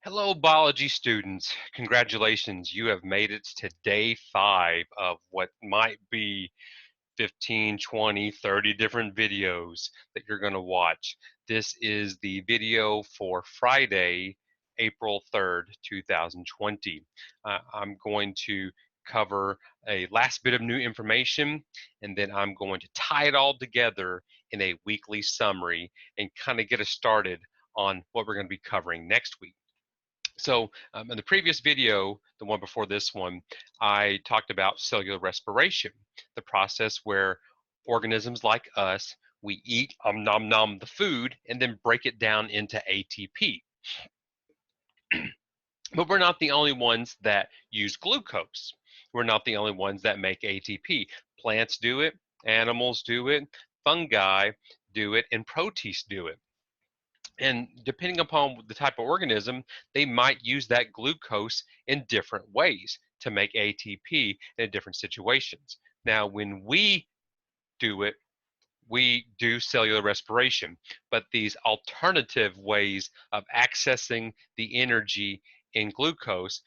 Hello, biology students. Congratulations. You have made it to day 5 of what might be 15, 20, 30 different videos that you're going to watch. This is the video for Friday, April 3rd, 2020. I'm going to cover a last bit of new information, and then I'm going to tie it all together in a weekly summary and kind of get us started on what we're going to be covering next week. So in the previous video, the one before this one, I talked about cellular respiration, the process where organisms like us, we eat nom nom the food and then break it down into ATP. But we're not the only ones that use glucose. We're not the only ones that make ATP. Plants do it, animals do it, fungi do it, and protists do it. And depending upon the type of organism, they might use that glucose in different ways to make ATP in different situations. Now, when we do it, we do cellular respiration, but these alternative ways of accessing the energy in glucose,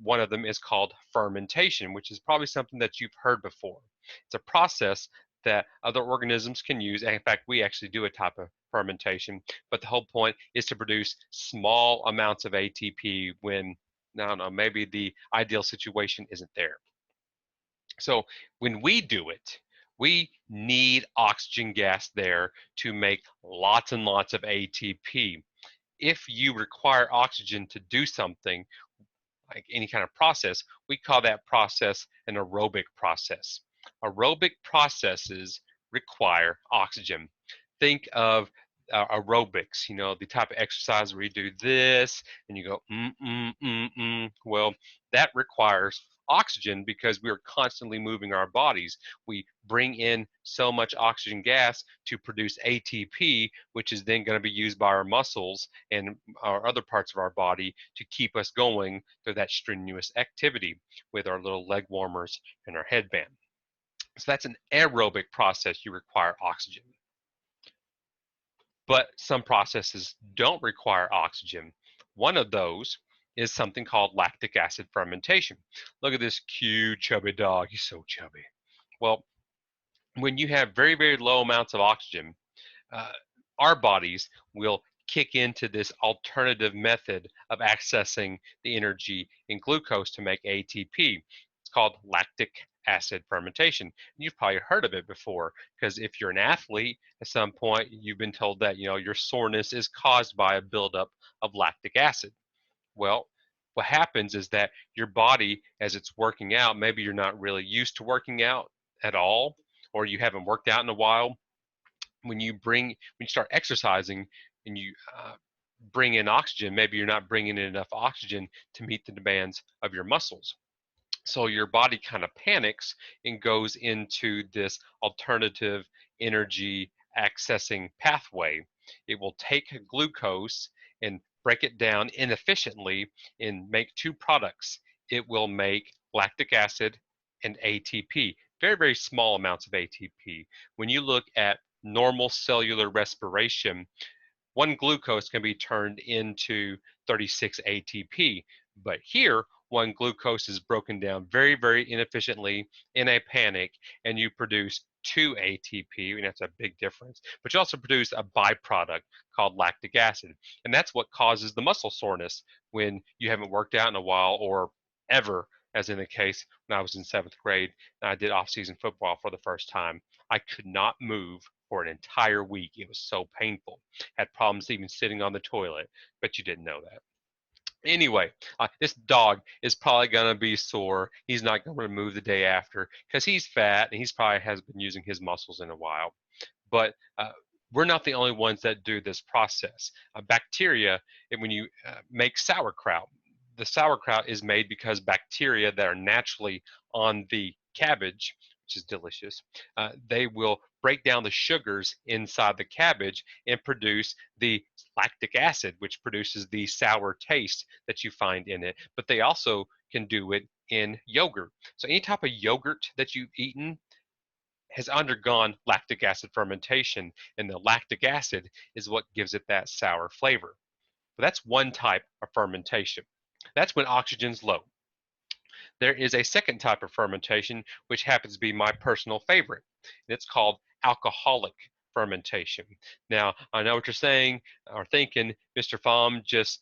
one of them is called fermentation, which is probably something that you've heard before. It's a process that other organisms can use. And in fact, we actually do a type of fermentation, but the whole point is to produce small amounts of ATP when, I don't know, maybe the ideal situation isn't there. So when we do it, we need oxygen gas there to make lots and lots of ATP. If you require oxygen to do something, like any kind of process, we call that process an aerobic process. Aerobic processes require oxygen. Think of aerobics, the type of exercise where you do this and you go, Well, that requires oxygen because we are constantly moving our bodies. We bring in so much oxygen gas to produce ATP, which is then going to be used by our muscles and our other parts of our body to keep us going through that strenuous activity with our little leg warmers and our headband. So that's an aerobic process. You require oxygen. But some processes don't require oxygen. One of those is something called lactic acid fermentation. Look at this cute, chubby dog. He's so chubby. Well, when you have very, very low amounts of oxygen, uh, our bodies will kick into this alternative method of accessing the energy in glucose to make ATP. It's called lactic acid fermentation. You've probably heard of it before because if you're an athlete, at some point you've been told that your soreness is caused by a buildup of lactic acid. Well, what happens is that your body, as it's working out, maybe you're not really used to working out at all, or you haven't worked out in a while, when you start exercising and you bring in oxygen, maybe you're not bringing in enough oxygen to meet the demands of your muscles. So your body kind of panics and goes into this alternative energy accessing pathway. It will take glucose and break it down inefficiently and make two products. It will make lactic acid and ATP, very, very small amounts of ATP. When you look at normal cellular respiration, one glucose can be turned into 36 ATP. But here, one glucose is broken down very, very inefficiently in a panic, and you produce two ATP, and that's a big difference. But you also produce a byproduct called lactic acid, and that's what causes the muscle soreness when you haven't worked out in a while or ever, as in the case when I was in 7th grade and I did off-season football for the first time. I could not move for an entire week. It was so painful. Had problems even sitting on the toilet, but you didn't know that. Anyway, this dog is probably going to be sore. He's not going to move the day after because he's fat and he's probably has been using his muscles in a while. But we're not the only ones that do this process. Bacteria, and when you make sauerkraut, the sauerkraut is made because bacteria that are naturally on the cabbage, which is delicious, they will break down the sugars inside the cabbage and produce the lactic acid, which produces the sour taste that you find in it. But they also can do it in yogurt. So any type of yogurt that you've eaten has undergone lactic acid fermentation, and the lactic acid is what gives it that sour flavor. But that's one type of fermentation. That's when oxygen's low. There is a second type of fermentation, which happens to be my personal favorite. And it's called alcoholic fermentation. Now, I know what you're saying or thinking. Mr. Pham just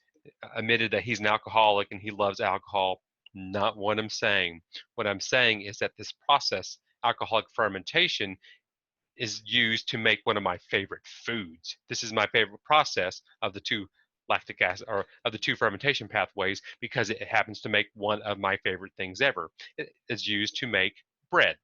admitted that he's an alcoholic and he loves alcohol. Not what I'm saying. What I'm saying is that this process, alcoholic fermentation, is used to make one of my favorite foods. This is my favorite process of the two lactic acid or of the two fermentation pathways because it happens to make one of my favorite things ever. It is used to make bread.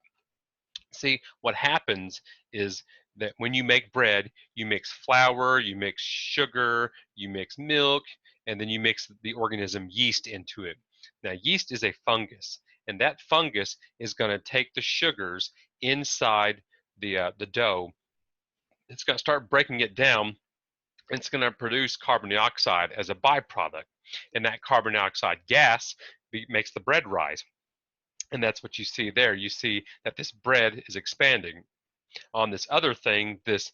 See, what happens is that when you make bread, you mix flour, you mix sugar, you mix milk, and then you mix the organism yeast into it. Now, yeast is a fungus, and that fungus is going to take the sugars inside the dough. It's going to start breaking it down. It's going to produce carbon dioxide as a byproduct, and that carbon dioxide gas makes the bread rise. And that's what you see there. You see that this bread is expanding. On this other thing, this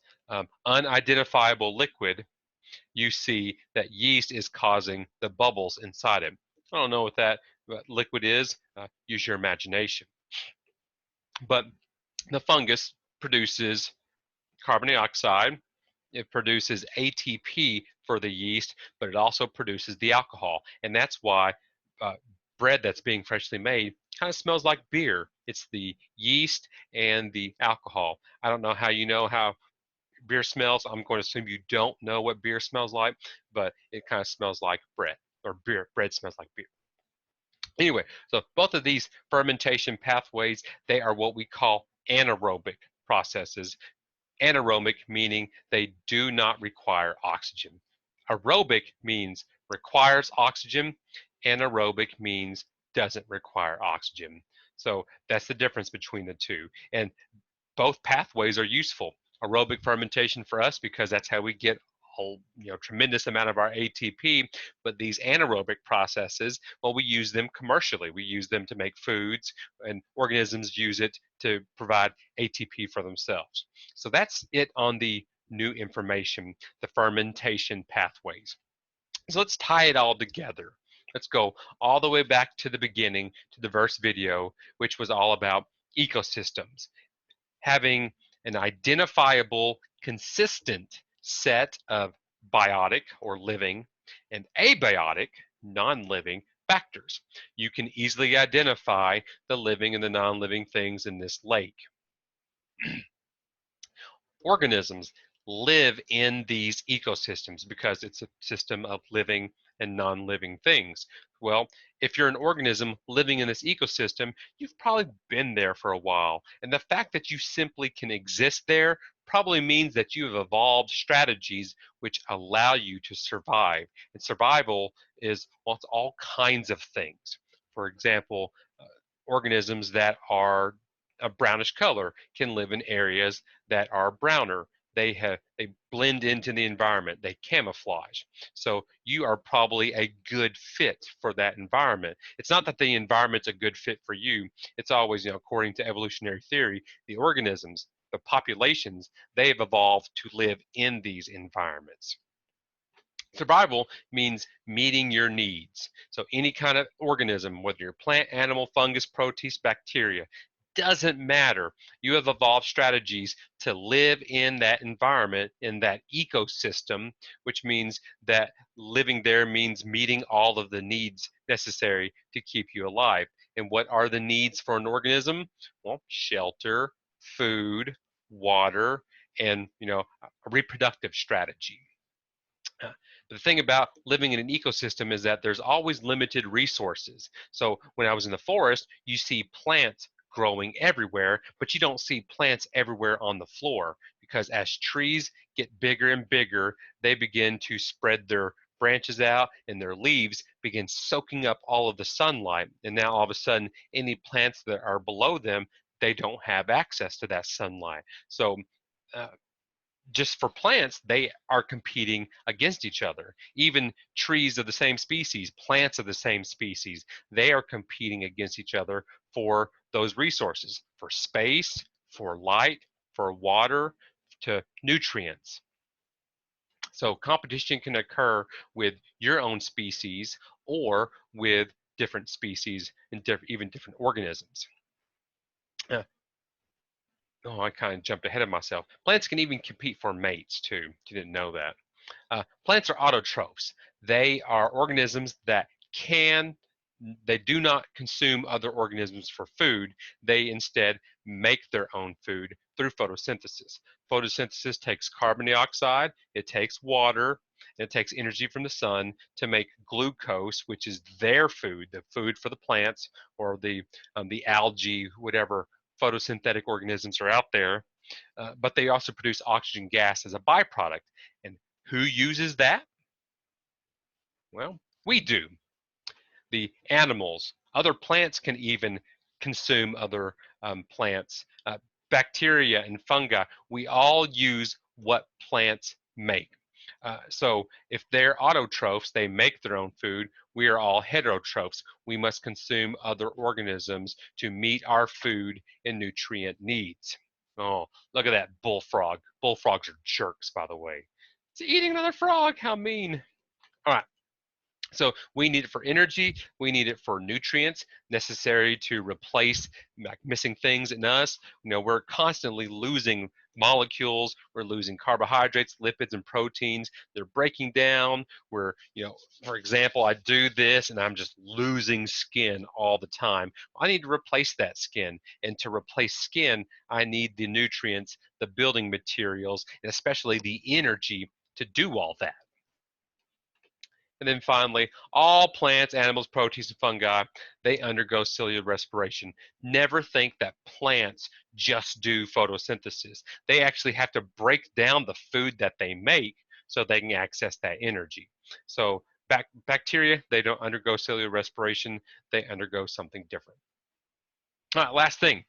unidentifiable liquid, you see that yeast is causing the bubbles inside it. I don't know what that liquid is. Use your imagination. But the fungus produces carbon dioxide. It produces ATP for the yeast, but it also produces the alcohol. And that's why uh, bread that's being freshly made kind of smells like beer. It's the yeast and the alcohol. I don't know how you know how beer smells. I'm going to assume you don't know what beer smells like, but it kind of smells like bread, or bread smells like beer. Anyway, so both of these fermentation pathways, they are what we call anaerobic processes. Anaerobic meaning they do not require oxygen. Aerobic means requires oxygen. Anaerobic means doesn't require oxygen. So that's the difference between the two. And both pathways are useful. Aerobic fermentation for us because that's how we get a tremendous amount of our ATP. But these anaerobic processes, well, we use them commercially. We use them to make foods, and organisms use it to provide ATP for themselves. So that's it on the new information, the fermentation pathways. So let's tie it all together. Let's go all the way back to the beginning, to the first video, which was all about ecosystems. Having an identifiable, consistent set of biotic or living and abiotic, non-living factors. You can easily identify the living and the non-living things in this lake. Organisms live in these ecosystems because it's a system of living and non-living things. Well, if you're an organism living in this ecosystem, you've probably been there for a while. And the fact that you simply can exist there probably means that you have evolved strategies which allow you to survive. And survival is, well, it's all kinds of things. For example, organisms that are a brownish color can live in areas that are browner. They blend into the environment. They camouflage. So you are probably a good fit for that environment. It's not that the environment's a good fit for you. It's always, according to evolutionary theory, the organisms, the populations, they have evolved to live in these environments. Survival means meeting your needs. So any kind of organism, whether you're plant, animal, fungus, protist, bacteria, doesn't matter. You have evolved strategies to live in that environment, in that ecosystem, which means that living there means meeting all of the needs necessary to keep you alive. And what are the needs for an organism? Well, shelter, food, water, and a reproductive strategy. The thing about living in an ecosystem is that there's always limited resources. So when I was in the forest, you see plants growing everywhere, but you don't see plants everywhere on the floor because as trees get bigger and bigger, they begin to spread their branches out and their leaves begin soaking up all of the sunlight. And now all of a sudden, any plants that are below them, they don't have access to that sunlight. So uh, just for plants, they are competing against each other. Even trees of the same species, plants of the same species, they are competing against each other for those resources, for space, for light, for water, to nutrients. So competition can occur with your own species or with different species and even different organisms. Uh, oh, I kind of jumped ahead of myself. Plants can even compete for mates too. You didn't know that. Plants are autotrophs. They are organisms that can, they do not consume other organisms for food. They instead make their own food through photosynthesis. Photosynthesis takes carbon dioxide, it takes water, and it takes energy from the sun to make glucose, which is their food, the food for the plants or the algae, whatever photosynthetic organisms are out there. But they also produce oxygen gas as a byproduct. And who uses that? Well, we do. The animals, other plants can even consume other plants. Bacteria and fungi, we all use what plants make. So if they're autotrophs, they make their own food. We are all heterotrophs. We must consume other organisms to meet our food and nutrient needs. Oh, look at that bullfrog. Bullfrogs are jerks, by the way. It's eating another frog. How mean. All right. So we need it for energy. We need it for nutrients necessary to replace missing things in us. We're constantly losing molecules. We're losing carbohydrates, lipids, and proteins. They're breaking down. For example, I do this and I'm just losing skin all the time. I need to replace that skin. And to replace skin, I need the nutrients, the building materials, and especially the energy to do all that. And then finally, all plants, animals, proteins, and fungi, they undergo cellular respiration. Never think that plants just do photosynthesis. They actually have to break down the food that they make so they can access that energy. So bacteria, they don't undergo cellular respiration. They undergo something different. All right, last thing,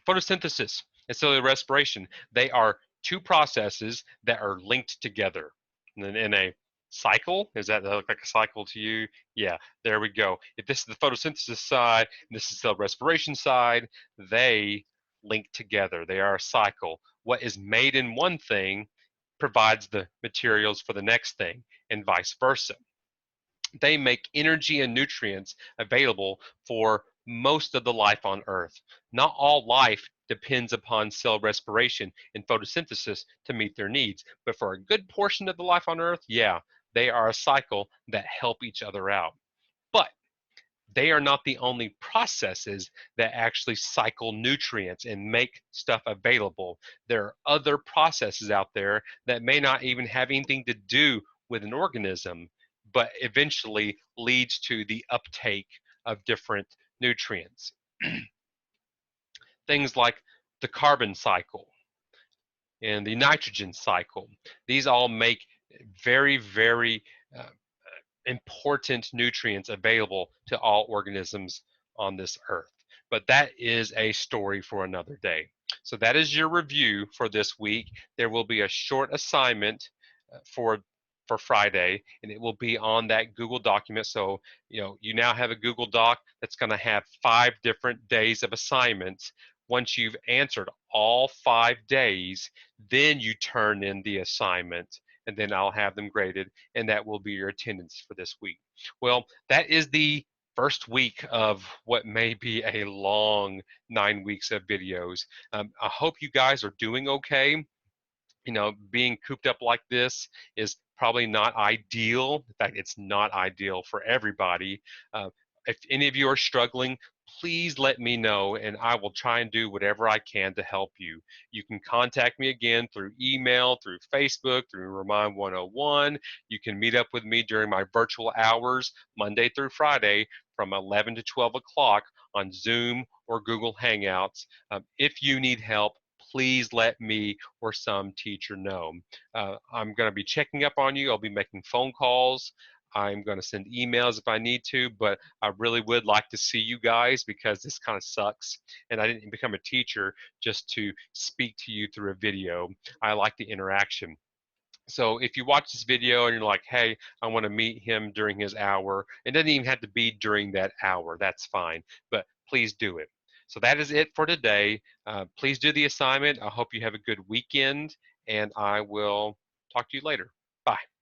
photosynthesis and cellular respiration, they are two processes that are linked together in a cycle. Does that look like a cycle to you? Yeah, there we go. If this is the photosynthesis side and this is the respiration side, they link together. They are a cycle. What is made in one thing provides the materials for the next thing, and vice versa. They make energy and nutrients available for most of the life on Earth. Not all life depends upon cell respiration and photosynthesis to meet their needs, but for a good portion of the life on Earth, yeah, they are a cycle that help each other out. But they are not the only processes that actually cycle nutrients and make stuff available. There are other processes out there that may not even have anything to do with an organism, but eventually leads to the uptake of different nutrients. Things like the carbon cycle and the nitrogen cycle. These all make very, very uh, important nutrients available to all organisms on this earth. But that is a story for another day. So that is your review for this week. There will be a short assignment for Friday, and it will be on that Google document. So you now have a Google Doc that's going to have 5 different days of assignments. Once you've answered all 5 days, then you turn in the assignment, and then I'll have them graded, and that will be your attendance for this week. Well, that is the first week of what may be a long 9 weeks of videos. I hope you guys are doing okay. Being cooped up like this is probably not ideal. In fact, it's not ideal for everybody. If any of you are struggling, please let me know and I will try and do whatever I can to help you. You can contact me again through email, through Facebook, through Remind 101. You can meet up with me during my virtual hours, Monday through Friday, from 11 to 12 o'clock on Zoom or Google Hangouts. If you need help, please let me or some teacher know. I'm going to be checking up on you. I'll be making phone calls. I'm going to send emails if I need to, but I really would like to see you guys because this kind of sucks. And I didn't become a teacher just to speak to you through a video. I like the interaction. So if you watch this video and you're like, hey, I want to meet him during his hour, it doesn't even have to be during that hour. That's fine. But please do it. So that is it for today. Please do the assignment. I hope you have a good weekend, and I will Talk to you later. Bye.